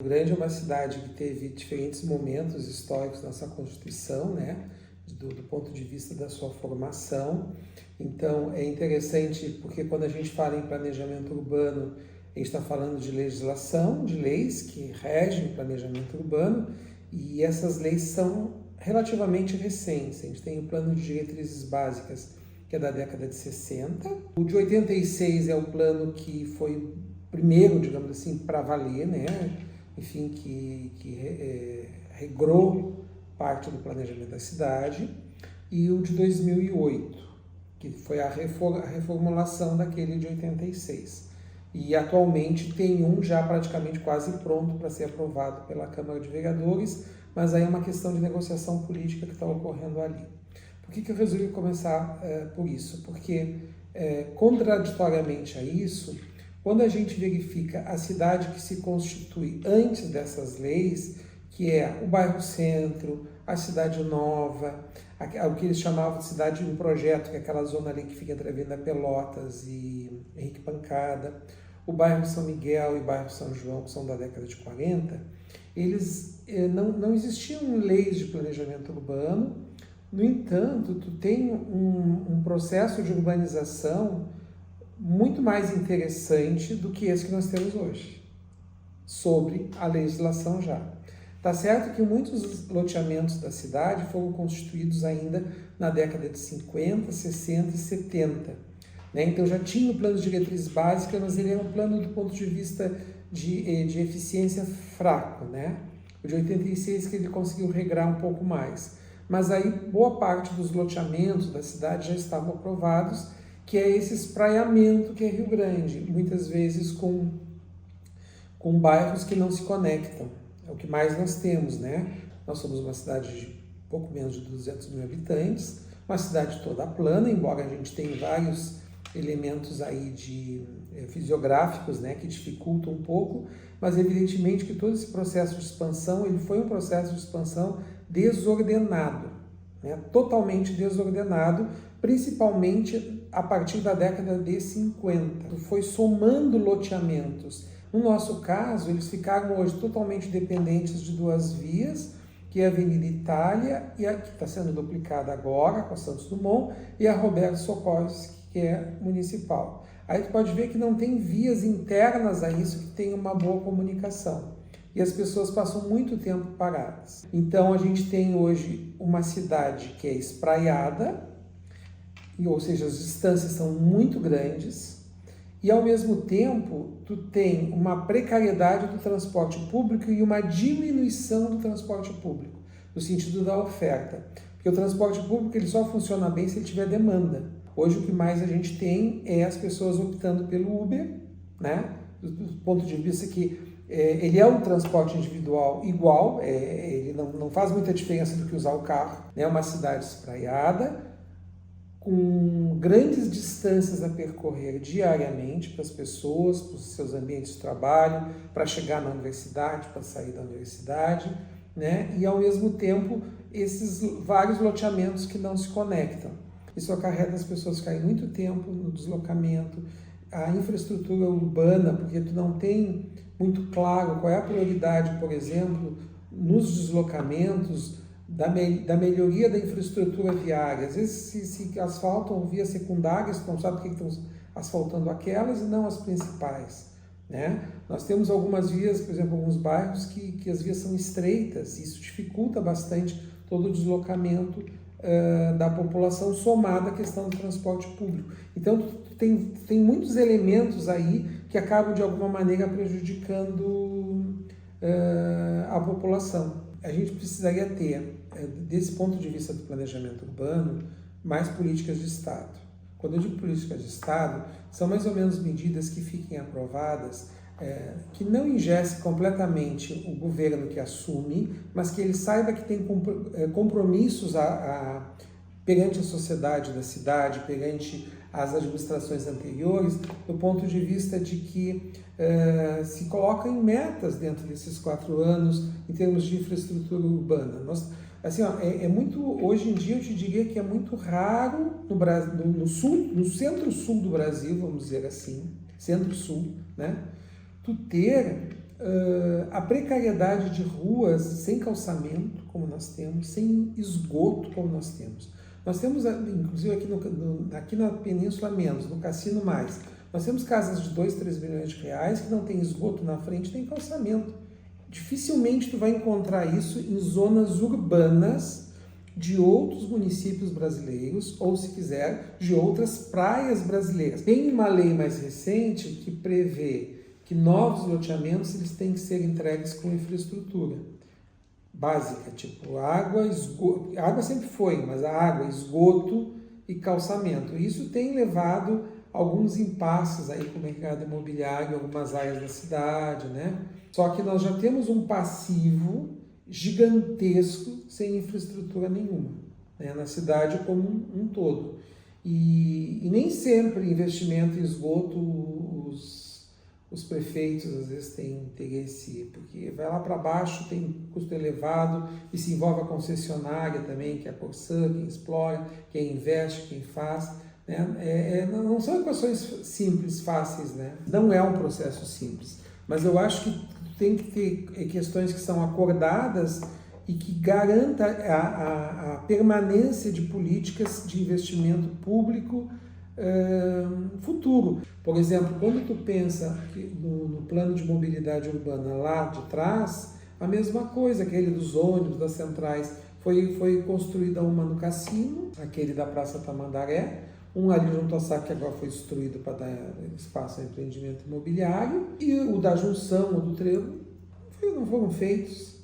Rio Grande é uma cidade que teve diferentes momentos históricos na sua Constituição, né? Do ponto de vista da sua formação. Então, é interessante porque quando a gente fala em planejamento urbano, a gente está falando de legislação, de leis que regem o planejamento urbano, e essas leis são relativamente recentes. A gente tem o Plano de Diretrizes Básicas, que é da década de 60. O de 86 é o plano que foi primeiro, digamos assim, para valer, né? Enfim, que regrou parte do planejamento da cidade, e o de 2008, que foi a reformulação daquele de 86. E atualmente tem um já praticamente quase pronto para ser aprovado pela Câmara de Vereadores, mas aí é uma questão de negociação política que está ocorrendo ali. Por que eu resolvi começar por isso? Porque, contraditoriamente a isso, quando a gente verifica a cidade que se constitui antes dessas leis, que é o bairro Centro, a Cidade Nova, o que eles chamavam de cidade em projeto, que é aquela zona ali que fica entre a Avenida Pelotas e Henrique Pancada, o bairro São Miguel e o bairro São João, que são da década de 40, eles não existiam leis de planejamento urbano. No entanto, tu tem um processo de urbanização muito mais interessante do que esse que nós temos hoje, sobre a legislação já. Tá certo que muitos loteamentos da cidade foram constituídos ainda na década de 50, 60 e 70. Né? Então já tinha o plano de diretrizes básicas, mas ele era um plano do ponto de vista de eficiência fraco. Né? O de 86 que ele conseguiu regrar um pouco mais. Mas aí boa parte dos loteamentos da cidade já estavam aprovados, que é esse espraiamento que é Rio Grande, muitas vezes com bairros que não se conectam. É o que mais nós temos, né? Nós somos uma cidade de pouco menos de 200 mil habitantes, uma cidade toda plana, embora a gente tenha vários elementos aí fisiográficos, né, que dificultam um pouco, mas evidentemente que todo esse processo de expansão, ele foi um processo de expansão desordenado, né? Totalmente desordenado, principalmente a partir da década de 50. Foi somando loteamentos. No nosso caso, eles ficaram hoje totalmente dependentes de duas vias, que é a Avenida Itália, que está sendo duplicada agora com a Santos Dumont, e a Roberto Socorros, que é municipal. Aí tu pode ver que não tem vias internas a isso que tem uma boa comunicação. E as pessoas passam muito tempo paradas. Então a gente tem hoje uma cidade que é espraiada, ou seja, as distâncias são muito grandes, e ao mesmo tempo tu tem uma precariedade do transporte público e uma diminuição do transporte público, no sentido da oferta. Porque o transporte público ele só funciona bem se ele tiver demanda. Hoje o que mais a gente tem é as pessoas optando pelo Uber, né? Do ponto de vista que ele é um transporte individual igual, ele não faz muita diferença do que usar o carro. É uma cidade espraiada, com grandes distâncias a percorrer diariamente para as pessoas, para os seus ambientes de trabalho, para chegar na universidade, para sair da universidade, né? E ao mesmo tempo esses vários loteamentos que não se conectam. Isso acarreta as pessoas ficarem muito tempo no deslocamento, a infraestrutura urbana, porque tu não tem muito claro qual é a prioridade, por exemplo, nos deslocamentos, da melhoria da infraestrutura viária. Às vezes se asfaltam vias secundárias, tu não sabe por que estão asfaltando aquelas e não as principais. Né? Nós temos algumas vias, por exemplo, alguns bairros que as vias são estreitas, e isso dificulta bastante todo o deslocamento da população, somada à questão do transporte público. Então, tem muitos elementos aí que acabam, de alguma maneira, prejudicando a população. A gente precisaria ter, desse ponto de vista do planejamento urbano, mais políticas de Estado. Quando eu digo políticas de Estado, são mais ou menos medidas que fiquem aprovadas, que não engessem completamente o governo que assume, mas que ele saiba que tem compromissos perante a sociedade da cidade, perante as administrações anteriores, do ponto de vista de que se colocam metas dentro desses 4 anos em termos de infraestrutura urbana. Assim, muito, hoje em dia eu te diria que é muito raro no centro-sul do Brasil, vamos dizer assim, centro-sul, né? Tu ter a precariedade de ruas sem calçamento, como nós temos, sem esgoto, como nós temos. Nós temos, inclusive aqui na Península menos, no Cassino mais, nós temos casas de 2, 3 milhões de reais que não tem esgoto na frente, tem calçamento. Dificilmente tu vai encontrar isso em zonas urbanas de outros municípios brasileiros, ou se quiser, de outras praias brasileiras. Tem uma lei mais recente que prevê que novos loteamentos eles têm que ser entregues com infraestrutura básica, tipo água, esgoto. A água sempre foi, mas a água, esgoto e calçamento. Isso tem levado alguns impasses aí com o mercado imobiliário em algumas áreas da cidade, né? Só que nós já temos um passivo gigantesco sem infraestrutura nenhuma, né? Na cidade como um todo. E nem sempre investimento em esgoto os prefeitos às vezes têm interesse, porque vai lá para baixo, tem custo elevado e se envolve a concessionária também, que é a Corsã, quem explora, quem investe, quem faz. Né? Não são equações simples, fáceis, né? Não é um processo simples, mas eu acho que tem que ter questões que são acordadas e que garanta a permanência de políticas de investimento público futuro. Por exemplo, quando tu pensa no plano de mobilidade urbana lá de trás, a mesma coisa, aquele dos ônibus, das centrais, foi construída uma no Cassino, aquele da Praça Tamandaré, um ali junto ao SAC que agora foi destruído para dar espaço ao empreendimento imobiliário, e o da Junção, o do Trevo, não foram feitos.